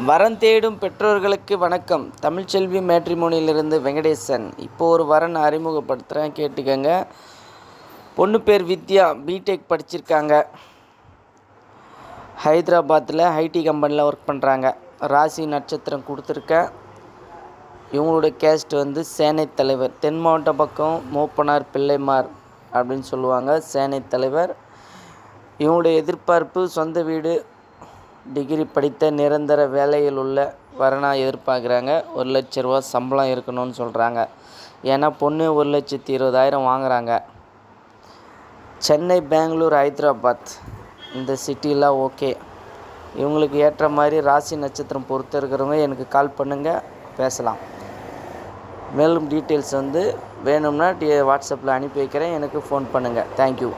வரன் தேடும் பெற்றோர்களுக்கு வணக்கம். தமிழ்ச்செல்வி மேட்ரிமோனியிலிருந்து வெங்கடேசன். இப்போது ஒரு வரன் அறிமுகப்படுத்துகிறேன், கேட்டுக்கங்க. பொண்ணு பேர் வித்யா, பிடெக் படிச்சிருக்காங்க. ஹைதராபாத்தில் ஐடி கம்பெனியில் ஒர்க் பண்ணுறாங்க. ராசி நட்சத்திரம் கொடுத்துருக்கேன். இவங்களோட கேஸ்ட் சேனை தலைவர். தென் மாவட்ட பக்கம் மூப்பனார் பிள்ளைமார் அப்படின்னு சொல்லுவாங்க, சேனை தலைவர். இவங்களுடைய எதிர்பார்ப்பு சொந்த வீடு, டிகிரி படித்த நிரந்தர வேலையில் உள்ள வரனாக எதிர்பார்க்குறாங்க. 1,00,000 ரூபா சம்பளம் இருக்கணும்னு சொல்கிறாங்க. ஏன்னா பொண்ணு 1,20,000 வாங்குகிறாங்க. சென்னை, பெங்களூர், ஹைதராபாத் இந்த சிட்டிலாம் ஓகே. இவங்களுக்கு ஏற்ற மாதிரி ராசி நட்சத்திரம் பொறுத்து இருக்கிறவங்க எனக்கு கால் பண்ணுங்கள், பேசலாம். மேலும் டீட்டெயில்ஸ் வேணும்னா வாட்ஸ்அப்பில் அனுப்பி வைக்கிறேன், எனக்கு ஃபோன் பண்ணுங்கள். தேங்க்யூ.